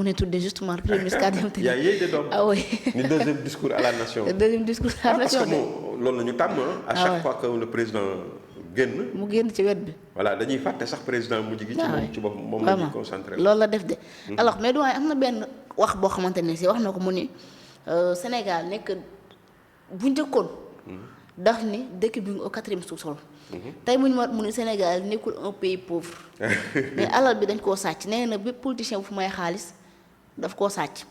mu ne tuddee justement le premier ministre Khadim il y a yéey de doom. ah oui. ni deuxième discours à la nation. deuxième discours à la nation parce que moom loolu la ñu tàmm à chaque fois que le président génn. mu génn ci wet bi. voilà dañuy fàtte sax président mujj gi. ci boppam moom la ñuy concentré. loolu la def de. alors mais doyen am na benn wax boo xamante ne si wax na ko mu ni Sénégal nekk bu njëkkoon. daf ni dëkk bi au 4e sous-sol. tey mu ni Sénégal nekkul un pays pauvre. mais alal bi dañ koo sàcc nee na bépp politicien bu fu may xaalis daf koo sàcc.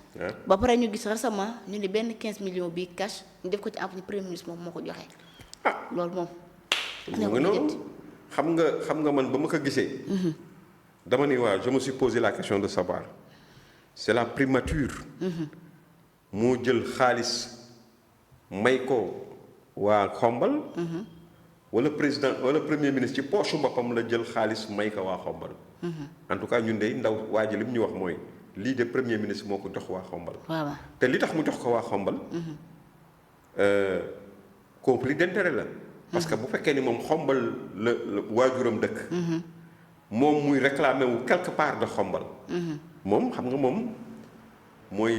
ba pare ñu gis récemment ñu ni benn 15 millions bii cash ñu def ko ci am premier ministre moom moo ko joxe. loolu moom. mu noonu xam nga man ba ma ko gisee. dama ni waaw je me suis posé la question de savoir c'est la primature. moo jël xaalis may ko waa Xombal. wala président wala premier ministre ci poche boppam la jël xaalis may ko waa Xombal. en tout cas ñun de ndaw waa ji li mu ñu wax mooy lii de premier ministre moo ko jox waa Xombal. waaw te li tax mu jox ko waa Xombal. conflit d'intérêt la. parce que bu fekkee ni moom Xombal la waajuram dëkk. moom muy réclamer wu quelque part de Xombal. moom xam nga moom mooy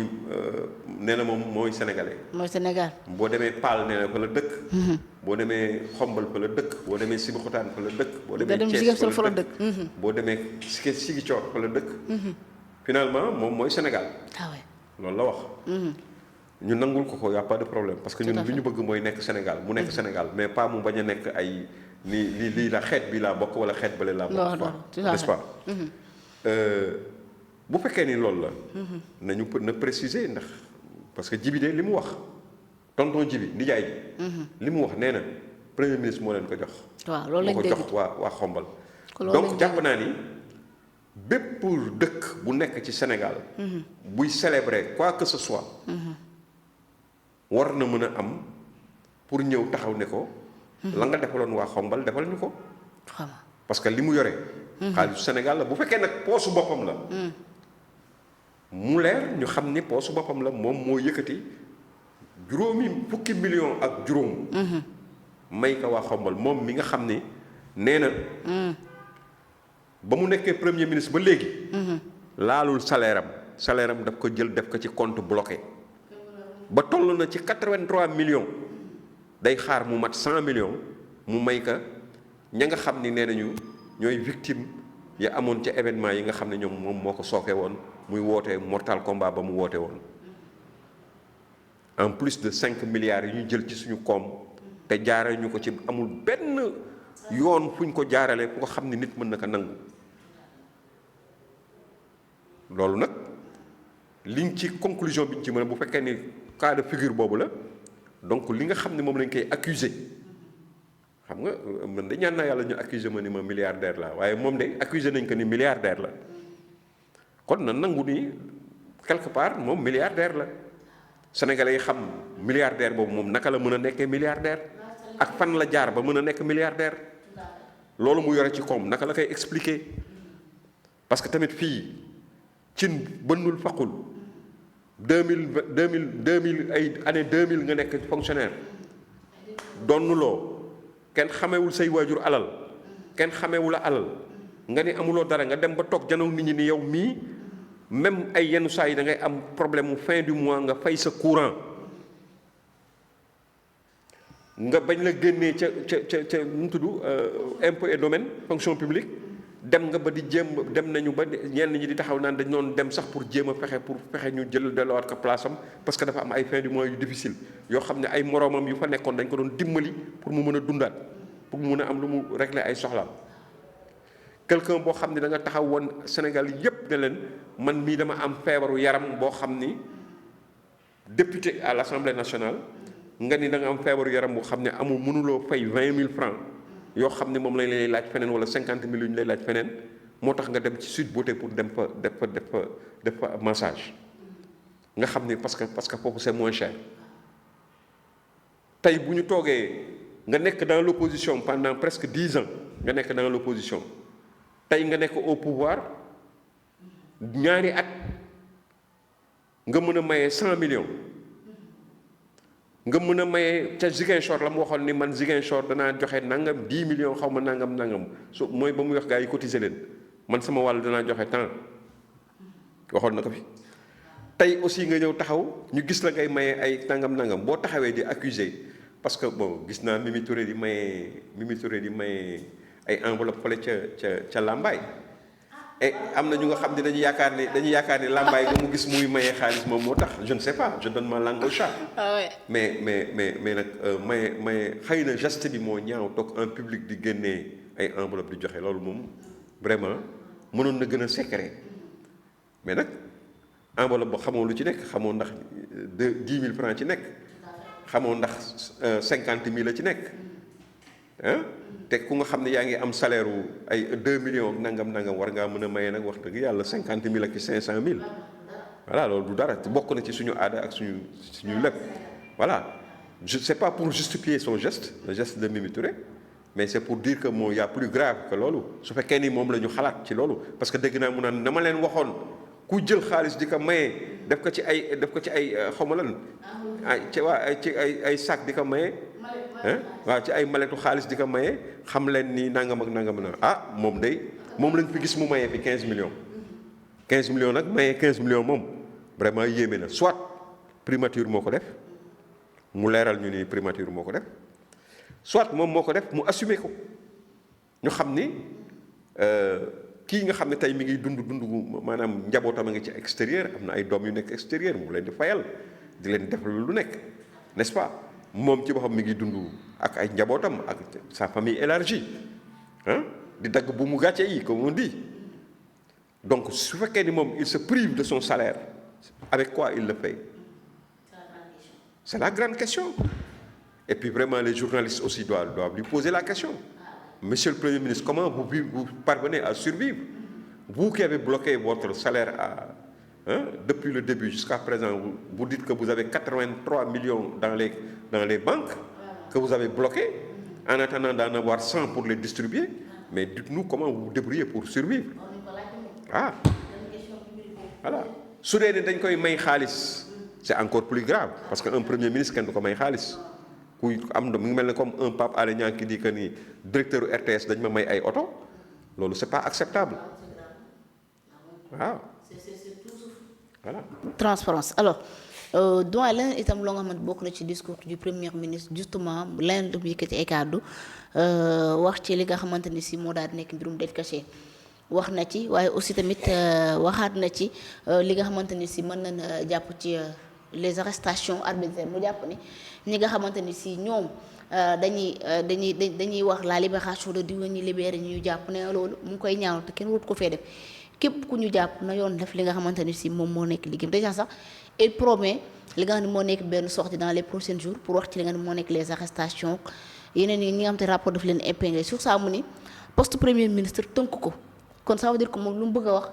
nee na moom mooy sénégalais. mooy Sénégal. boo demee Paal nee na fa la dëkk. boo demee Xombal fa la dëkk boo demee Sébikotane fa la dëkk. boo demee Thiès fa la dëkk boo demee Ziguinchor fa la dëkk. finalement moom mooy Sénégal. loolu la wax. ñu nangul ko y a pas de problème parce que ñun li ñu bëgg mooy nekk Sénégal mu nekk Sénégal mais pas mu bañ a nekk ay ni lii la xeet bi laa bokk wala xeet bale laa bokk. n'est-ce pas. bu fekkee ni loolu la. nañu na préciser ndax parce que Jibi de li mu wax tonton Jibi nijaay ji. li mu wax nee na premier ministre moo leen ko jox. waaw loolu lañ moo ko jox waa Xombal. donc jàpp naa ni bépp dëkk bu nekk ci Sénégal. buy célébrer quoi que ce soit. war na mën a am pour ñëw taxaw ne ko. la nga defaloon waa Xombal defal ñu ko. parce que li mu yore. xaalisu Sénégal la bu fekkee nag poosu boppam la. mu leer ñu xam ni poosu boppam la moom moo yëkkati fukki million ak juróom. may ko waa Xombal moom mi nga xam ni nee na. ba mu nekkee premier ministre ba léegi. laalul salaire am daf ko jël def ko ci compte bloqué. ba toll na ci 83 millions day xaar mu mat 100 millions mu may ka ña nga xam ni nee nañu ñooy victime ya amoon ca événement yi nga xam ne ñoom moom moo ko sooke woon muy woote mortal combat ba mu woote woon en plus de 5 milliards yi ñu jël ci suñu koom te jaare ñu ko ci amul benn yoon fu ñu ko jaarale fu ko xam ni nit mën na ko nangu loolu nag liñ ci conclusion bi ñu ci mën a bu fekkee ni cas de figure boobu la donc li nga xam ne moom lañ koy accuser xam nga man de ñaan naa yàlla ñu accuser ma ni ma milliardaire la waaye moom de accuser nañ ko ni milliardaire la kon na nangu ni quelque part moom milliardaire la sénégalais yi xam milliardaire boobu moom naka la mën a nekkee milliardaire ak fan la jaar ba mën a nekk milliardaire loolu mu yore ci koom naka la koy expliquer parce que tamit fii cin bënnul faqul 2000 ay année 2000 nga nekk fonctionnaire donnuloo kenn xamewul say waajur alal kenn xamewul alal nga ni amuloo dara nga dem ba toog janow nit ñi ni yow mii même ay yenn saa yi da ngay am problème mu fin du mois nga fay sa courant nga bañ la génnee ca nu mu tudd impôt et domaine fonction publique dem nga ba di jéem dem nañu ba ñenn ñi di taxaw naan dañ doon dem sax pour jéem a fexe ñu jël delluwaat ko place am parce que dafa am ay fin du mois yu difficile yoo xam ne ay moroomam yu fa nekkoon dañ ko doon dimbali pour mu mën a dundaat pour mu mën a am lu mu régler ay soxlaam quelqu'un boo xam ne da nga taxaw woon Sénégal yépp ne leen man mii dama am feebaru yaram boo xam ni député à l'Assemblée nationale nga ni da nga am feebaru yaram boo xam ne amul mënuloo fay 20 000 francs yoo xam ne moom lañ lay laaj feneen wala 50 000 yu ñu lay laaj feneen moo tax nga dem ci Sweet Beauté pour dem fa def fa massage nga xam ne parce que foofu c'est moins cher tey bu ñu toogee nga nekk dans l'opposition pendant presque 10 ans nga nekk dans l'opposition tey nga nekk au pouvoir ñaari at nga mën a maye 100 millions nga mën a maye ca Ziguinchor la mu waxoon ni man Ziguinchor danaa joxe nangam 10 millions xaw ma nangam so mooy ba muy wax gaa yi cotiser leen man sama wàll danaa joxe temps waxoon na ko fi tey aussi nga ñëw taxaw ñu gis la ngay maye ay nangam boo taxawee di accuser parce que bon gis naa Mimi Touré di maye ay enveloppe fële ca Lambaye et am na ñu nga xam ne dañuy yaakaar ne Lambaye nga mu gis muy maye xaalis moom moo tax je ne sais pas je donne ma langue au chat. mais nag maye xëy na geste bi moo ñaaw toog en public di génnee ay enveloppe di joxe loolu moom vraiment mënoon na gën a secret mais nag enveloppe ba xamoo lu ci nekk xamoo ndax 10 000 francs ci nekk xamoo ndax 50 000 la ci nekk ah te ku nga xam ne yaa ngi am salaire wu ay 2 millions nangam war ngaa mën a maye nag wax dëgg yàlla 50 000 ak 500 000 voilà loolu du dara bokk na ci suñu aada ak suñu lépp voilà je c'est pas pour justifier son geste le geste de Mimi Touré mais c'est pour dire que moo y a plus grave que loolu su fekkee ni moom la ñu xalaat ci loolu parce que dégg naa mu naan dama leen waxoon ku jël xaalis di ko maye def ko ci ay xaw ma lan ci ay sac di ko maye waaw ci ay maletu xaalis di ko maye xam leen ni nangam ak nangam na moom lañ fi gis mu maye fi 15 millions 15 millions nag maye 15 millions moom vraiment yéeme na soit primature moo ko def mu leeral ñu ni primature moo ko def soit moom moo ko def mu assumer ko ñu xam ni kii nga xam ne tey mi ngi dund maanaam njabootam a ngi ci extérieur am na ay doom yu nekk extérieur mu leen di fayal di leen def lu nekk n'est-ce pas moom ci boppam mi ngi dund ak ay njabootam ak sa famille élargie di dagg bu mu gàcce yi comme on dit donc su fekkee ni moom il se prive de son salaire avec quoi il le paye c'est la grande question et puis vraiment les journalistes aussi doivent lui poser la question. Monsieur le Premier ministre, comment vous parvenez à survivre? Vous qui avez bloqué votre salaire depuis le début jusqu'à présent, vous dites que vous avez 83 millions dans les banques que vous avez bloqués en attendant d'en avoir 100 pour les distribuer. Mais dites-nous comment vous vous débrouillez pour survivre. Voilà. Su dee ne dañ koy may xaalis c'est encore plus grave parce que un Premier ministre kenn du ko may xaalis. kuy am na mu ngi mel ne comme un Pape Alé Niang qui dit que ni directeur RTS dañ ma may ay oto loolu c'est pas acceptable waaw. voilà. transparence alors doyen leneen itam loo nga xamante bokk na ci discours du premier ministre justement leneen lu mu yëkkati ay kàddu wax ci li nga xamante ni si moo daal di nekk mbirum dette cachée wax na ci waaye aussi tamit waxaat na ci li nga xamante ni si mën nañ jàpp ci les arrestations arbitraires mu jàpp ni ñi nga xamante ni si ñoom dañuy wax la libération de diw ñu libéré ñu jàpp ne loolu mu ngi koy ñaaw te kenn wut ko fee def képp ku ñu jàpp na yoon def li nga xamante ni si moom moo nekk liggéeyam déjà sax il promet li nga xam ne moo nekk benn sortie dans les prochains jours pour wax ci li nga xam ne moo nekk les arrestations yeneen yi ñi nga xam te rapport daf leen épinglé sur ça mu ni poste premier ministre tënk ko kon ça veut dire que moom lu mu bëgg a wax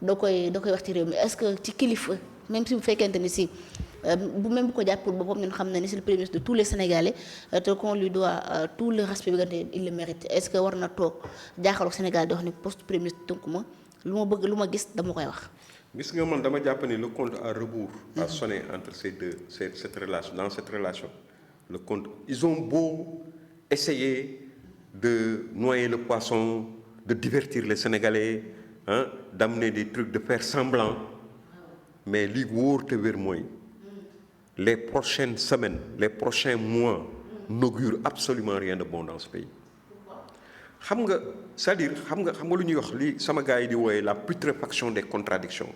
da koy wax ci réew mi est-ce que ci kilifa même si bu fekkente ni si bu ko jàpp pour boppam ñun xam na ni c'est le premier ministre de tous les Sénégalais te qu'on lui doit tout le respect bi nga xam ne il le mérite est-ce que war na toog jaaxaloo Sénégal di wax ni poste premier ministre tënk ma lu ma bëgg lu ma gis dama koy wax. gis nga man dama jàpp ni le compte à rebours a sonné entre cette relation le compte ils ont beau essayer de noyer le poisson de divertir les Sénégalais d'amener des trucs de faire semblant mais li wóor te wér mooy les prochaines semaines les prochains mois n'augurent absolument rien de bon dans ce pays xam nga c'est-à-dire xam nga lu ñuy wax li sama gars yi di wooye la putréfaction des contradictions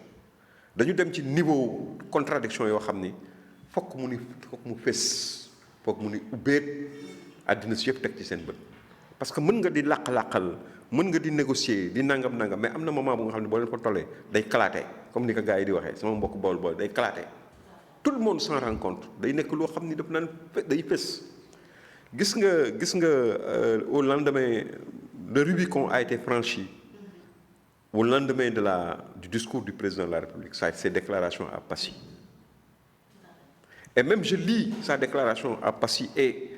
dañu dem ci niveau contradiction yoo xam ni fokk mu fés fokk mu ni ubbeet àddina si yëpp teg ci seen bët parce que mën nga di làq-làqal mën nga di négocier di nangam mais am na moment bu nga xam ne boo leen fa tollee day éclater comme ni ko gars yi di waxee sama mbokk bool day éclater tout le monde s'en rend compte day nekk loo xam ni daf naan day fés gis nga au lendemain le Rubicon a été franchi au lendemain du discours du président de la République ses déclarations à Passy et même je lis sa déclaration à Passy et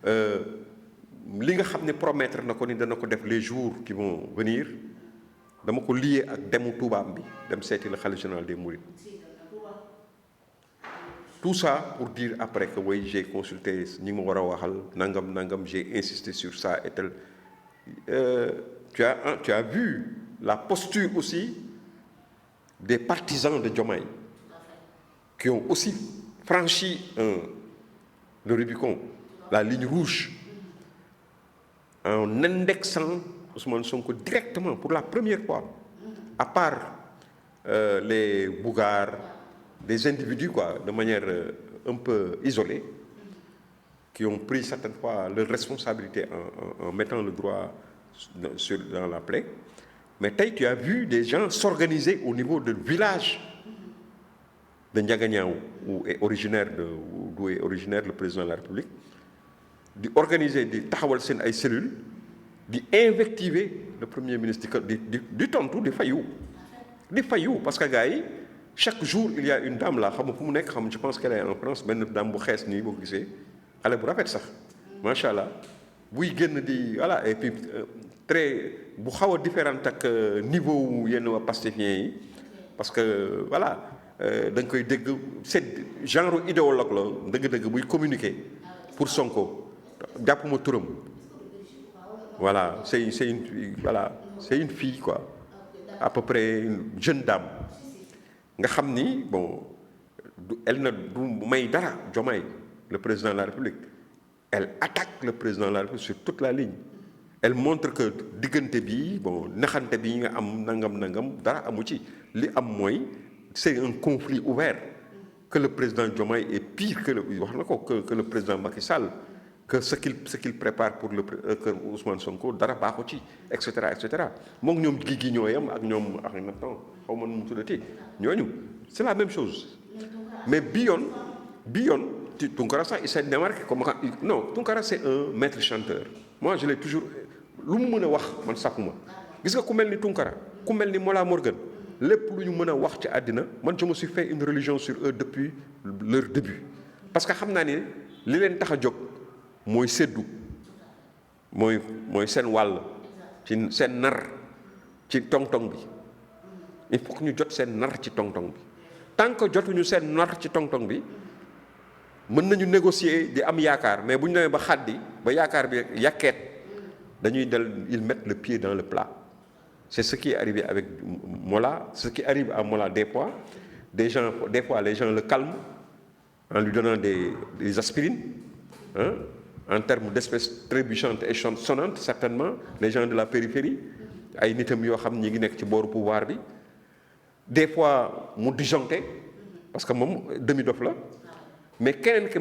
li nga xam ne promettre na ko ni dana ko def les jours qui vont venir dama ko lié ak demu Toubaam bi dem seeti le khalife général des Mourides tout ça pour dire après que oui j'ai consulté ñi ma war a waxal nangam j'ai insisté sur ça et tel tu as vu la posture aussi des partisans de Diomaye qui ont aussi franchi le Rubicon, la ligne rouge, en indexant Ousmane Sonko directement pour la première fois, à part les bougards, des individus quoi, de manière un peu isolée, qui ont pris certaines fois leurs responsabilités en mettant le droit dans la plaie. Mais tu as vu des gens s'organiser au niveau du village de Ndiaganiao, d'où est originaire le président de la République, d'organiser des taxawal seen ay cellules, d'invectiver le premier ministre, du tontu, du faillou, parce que gars yi chaque jour il y a une dame là, je pense qu'elle est en France, benn dame bu xees nii boo gisee, xale bu rafet sax, macha allah, buy génn di voilà et puis très bu xaw a différente ak niveau yenn waa pastefiens yi, parce que voilà. Da nga koy dégg c'est genre idéologue la dëgg-dëgg buy communiquer pour Sonko jàpp ma turam voilà c'est une fille quoi, à peu près une jeune dame nga xam ni bon elle na du may dara Diomaye le président de la République, elle attaque le président de la République sur toute la ligne, elle montre que diggante bi bon naxante bi nga am nangam dara amu ci, li am mooy c'est un conflit ouvert, que le président Diomaye est pire que le président Macky Sall, que ce qu'il prépare pour que Ousmane Sonko dara baaxu ci, etc. moom ñoom Guigui ñooyam ak ñoom ak nattan xaw ma nu mu tuddati ñooñu c'est la même chose. Mais bi yoon Tounkara sax il s'est démarqué comme non Tounkara c'est un maître chanteur. Moi je l'ai toujours lu mu mën a wax man sàkkuma gis nga ku mel ni Tounkara ku mel ni Mollah Morgun lépp lu ñu mën a wax ci àddina man je me suis fait une religion sur eux depuis leur début, parce que xam naa ni li leen tax a jóg mooy séddu mooy seen wàll ci seen nar ci tong-tong bi. Il faut que ñu jot seen nar ci tong-tong bi, tant que jotuñu seen nar ci tong-tong bi mën nañu négocier di am yaakaar, mais bu ñu demee ba xaddi ba yaakaar bi yàkkeet dañuy ils mettent le pied dans le plat. C'est ce qui est arrivé avec Mollah, ce qui arrive à Mollah des fois les gens le calment en lui donnant des aspirines, hein, en termes d'espèces trébuchantes et sonnantes, certainement, les gens de la périphérie, ay nitam yoo xam ñi ngi nekk ci booru pouvoir bi, des fois mu disjoncté parce que moom demi-dof la, mais keneen ki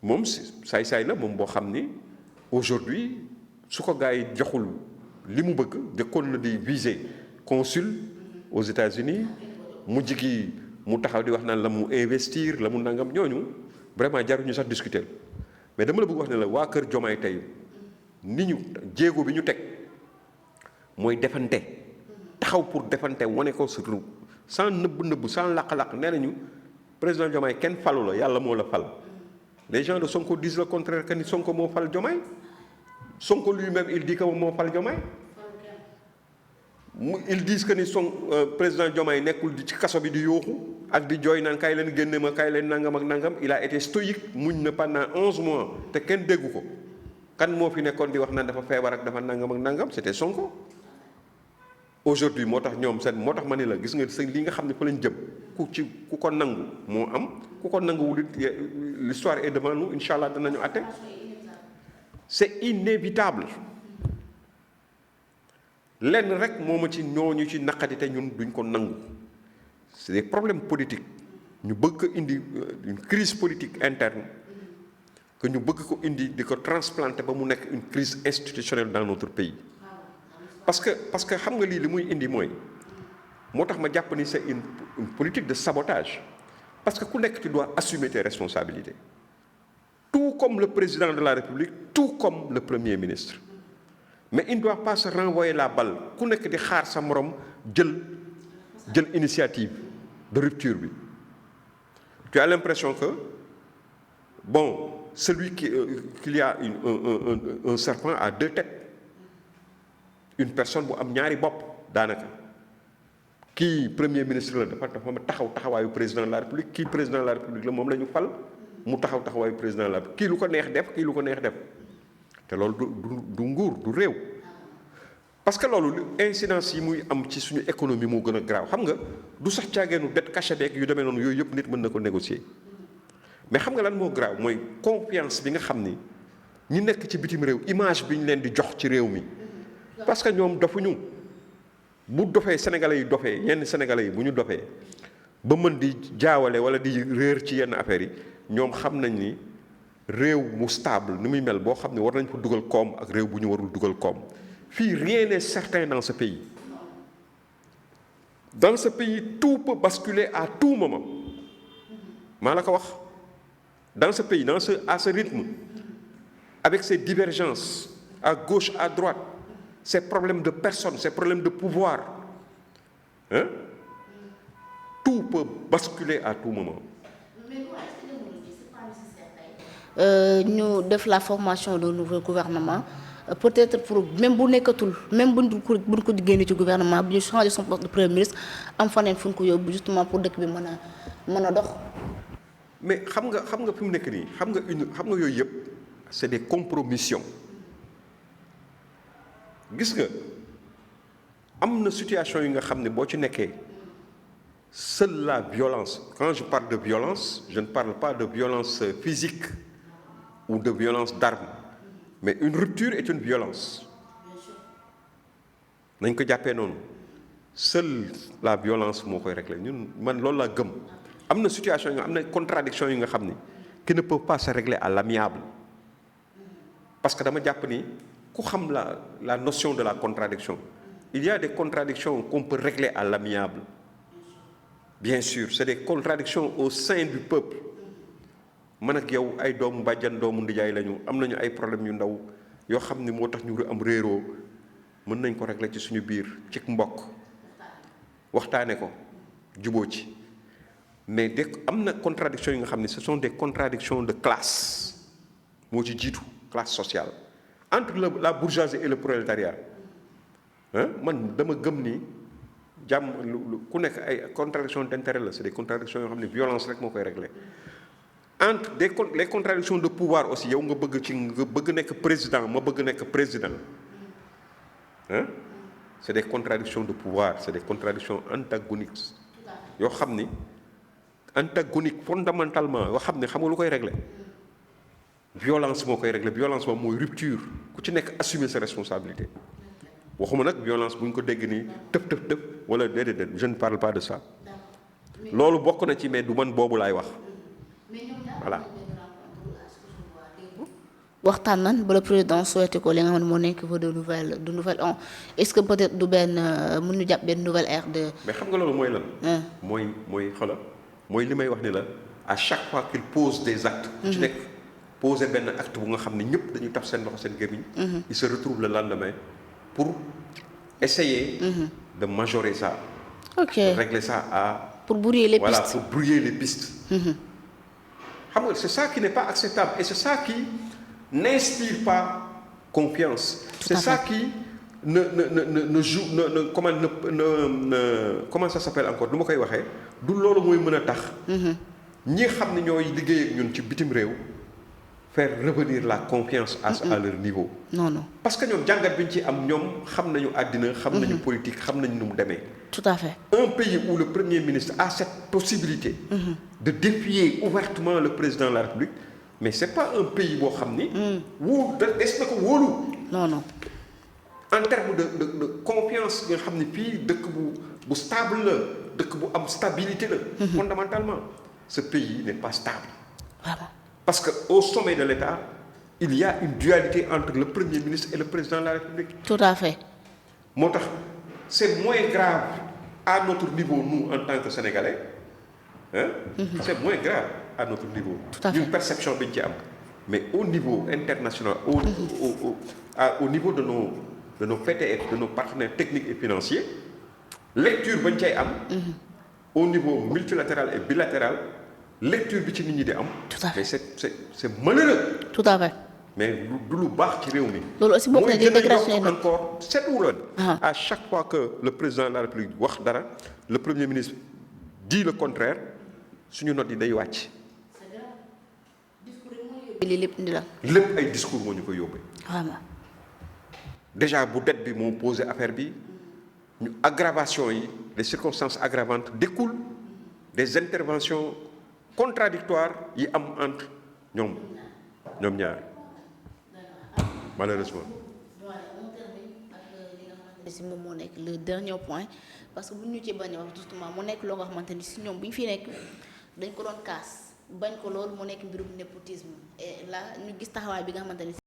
moom saay-saay la moom boo xam ni aujourd'hui su ko gars yi joxul li mu bëgg jëkkoon na di viser consul aux États-Unis mujj gi mu taxaw di wax naan la mu investir la mu nangam ñooñu vraiment jaruñu sax discuter, mais dama la bëgg wax ne la waa kër Diomaye tey ni ñu jéego bi ñu teg mooy defante taxaw pour defante wane ko surtout sans nëbb sans laq-laq nee nañu président Diomaye kenn falu la yàlla moo la fal. Les gens de Sonko disent le contraire, que ni Sonko moo fal Diomaye. Sonko lui-même il dit que moo fal Diomaye. Ils disent que ni président Diomaye nekkul ci kaso bi di yooxu ak di jooy naan kaay leen génne ma kaay leen nangam ak nangam. Il a été stoïque muñ na pendant 11 mois te kenn déggu ko. Kan moo fi nekkoon di wax naan dafa feebar ak dafa nangam ak nangam, c'était Sonko. Aujourd'hui moo tax ñoom seen moo tax ma ne la gis nga seen li nga xam ne fa lañ jëm ku ko nangu moo am ku ko nanguwul l'histoire est devant nous, incha allah danañu atte. C'est inévitable. lenn rek moo ma ci ñooñu ci naqadi te ñun duñ ko nangu, c'est des problèmes politiques ñu bëgg ko indi une crise politique interne que ñu bëgg ko indi di ko transplanter ba mu nekk une crise institutionnelle dans notre pays. Parce que xam nga lii li muy indi mooy moo tax ma jàpp ni c'est une politique de sabotage, parce que ku nekk tu dois assumer tes responsabilités, tout comme le président de la République, tout comme le Premier ministre. Mais il ne doit pas se renvoyer la balle ku nekk di xaar sa morom jël initiative de rupture bi. Tu as l'impression que bon celui qu'il y a un serpent à deux têtes, une personne bu am ñaari bopp daanaka kii premier ministre la dafa taxaw taxawaayu président de la République, kii président de la République la moom la ñu fal mu taxaw taxawaayu président de la République, kii lu ko neex def kii lu ko neex def te loolu du nguur du réew. parce que loolu incidence yi muy am ci suñu économie moo gën a graaw xam nga du sax caageenu dette cachée beeg yu demee noonu yooyu yëpp nit mën na ko négocier mais xam nga lan moo graaw mooy confiance bi nga xam ni ñi nekk ci bitim réew image bi ñu leen di jox ci réew mi parce que ñoom dofuñu bu dofee sénégalais yi dofee yenn sénégalais yi bu ñu dofee ba mën di jaawale wala di réer ci yenn affaires yi ñoom xam nañ ni réew mu stable ni muy mel boo xam ne war nañ fa dugal koom ak réew bu ñu warul dugal koom fii rien n'est certain dans ce pays. Dans ce pays, tout peut basculer à tout moment. maa la ko wax dans ce pays à ce rythme avec ces divergences à gauche à droite ces problèmes de personnes ces problèmes de pouvoir hein tout peut basculer à tout moment. ñu def la formation d'un nouveau gouvernement peut-être pour même bu nekkatul même buñ ko génne ci gouvernement bi ñu changer son poste de premier ministre am faneen fu ñu ko yóbbu justement pour dëkk bi mën a dox. mais xam nga fi mu nekk nii xam nga yooyu yëpp c'est des compromissions gis nga am na situation yi nga xam ne boo ci nekkee seule la violence quand je parle de violence je ne parle pas de violence physique ou de violence d'armes mais une rupture est une violence nañ ko jàppee noonu seule la violence moo koy régler ñun man loolu laa gëm am na situation yi nga am na contradiction yi nga xam ni qui ne peuvent pas se régler à l'amiable parce que dama jàpp ni ku xam la notion de la contradiction il y a des contradictions qu'on peut régler à l'amiable bien sûr c'est des contradictions au sein du peuple man ak yow ay doomu bàjjan doomu ndijaay lañu am nañu ay problèmes yu ndaw yoo xam ni moo tax ñu am réeroo mën nañ ko régler ci suñu biir ci mbokk waxtaane ko juboo ci mais am na contradiction yi nga xam ne ce sont des contradictions de classe moo ci jiitu classe sociale entre la bourgeoisie et le prolétariat man dama gëm ni jàmm ku nekk ay contradictions d'intérêt la c'est des contradictions yoo xam ne violence rek moo koy régler entre les contradictions de pouvoir aussi yow nga bëgg nekk président ma bëgg nekk président c'est des contradictions de pouvoir c'est des contradictions antagoniques yoo xam ni antagonique fondamentalement yoo xam ne xam nga lu koy régler violence moo koy régler violence moom mooy rupture ku ci nekk assumer sa responsabilité waxuma nag violence bu ñu ko dégg nii tëf wala déedéet je ne parle pas de ça loolu bokk na ci mais du man boobu laay wax voilà. waxtaan nan ba le président souhaité ko li nga xam ne moo nekk de nouvelle on est-ce que peut-être du benn mën ñu jàpp benn nouvelle ère de. mais xam nga loolu mooy lan. mooy xoolal mooy li may wax ni la à chaque fois qu'il pose des actes. ci nekk poser benn acte bu nga xam ne ñëpp dañuy taf seen loxo seen gémmiñ. il se retrouve le lendemain pour essayer. de majorer ça. ok de régler ça à. pour brouiller les pistes voilà pour brouiller les pistes. xam nga c'est ça qui n'est pas acceptable et c'est ça qui n'inspire pas confiance. C'est ça qui ne joue comment ça s'appelle encore du ma koy waxee du loolu mooy mën a tax. ñi xam ne ñooy liggéey ak ñun ci bitim réew faire revenir la confiance à leur niveau. non parce que ñoom jàngat bi ñu ci am ñoom xam nañu àddina. xam nañu politique xam nañu nu mu demee. tout à fait. Un pays où le Premier ministre a cette possibilité de défier ouvertement le président de la République, mais c'est pas un pays boo xam ni. des na ko wóolu. non. En termes de confiance nga xam ni fii dëkk bu stable la dëkk bu am stabilité la. Fondamentalement, ce pays n'est pas stable. Vraiment. Parce que au sommet de l'État, il y a une dualité entre le Premier ministre et le président de la République. Tout à fait. moo tax c'est moins grave à notre niveau nous en tant que Sénégalais c'est moins grave à notre niveau. Tout à fait. Une perception bi ñu ci am mais au niveau international au niveau de nos PTF de nos partenaires techniques et financiers lecture ba ñu cay am. au niveau multilatéral et bilatéral lecture bi ci nit ñi di am. Tout à fait. mais c'est malheureux. Tout à fait. mais du lu baax ci réew mi. loolu aussi bokk na ci déclaration mooy encore seetlu à chaque fois que le président de la République wax dara le premier ministre dit le contraire suñu note yi day wàcc. lii lépp indi la. lépp ay discours moo ñu koy yóbbee. vraiment. déjà bu dette bi moo posé affaire bi ñu aggravation yi les circonstances aggravantes découlent des interventions contradictoires yi am entre ñoom ñaar malheureusement. si moom moo nekk le dernier point parce que bu ñu ci bañ a wax justement mu nekk loo nga xamante ni si ñoom bu ñu fi nekk dañ ko doon kaas bañ ko loolu mu nekk mbirum népotisme et là ñu gis taxawaay bi nga xamante ni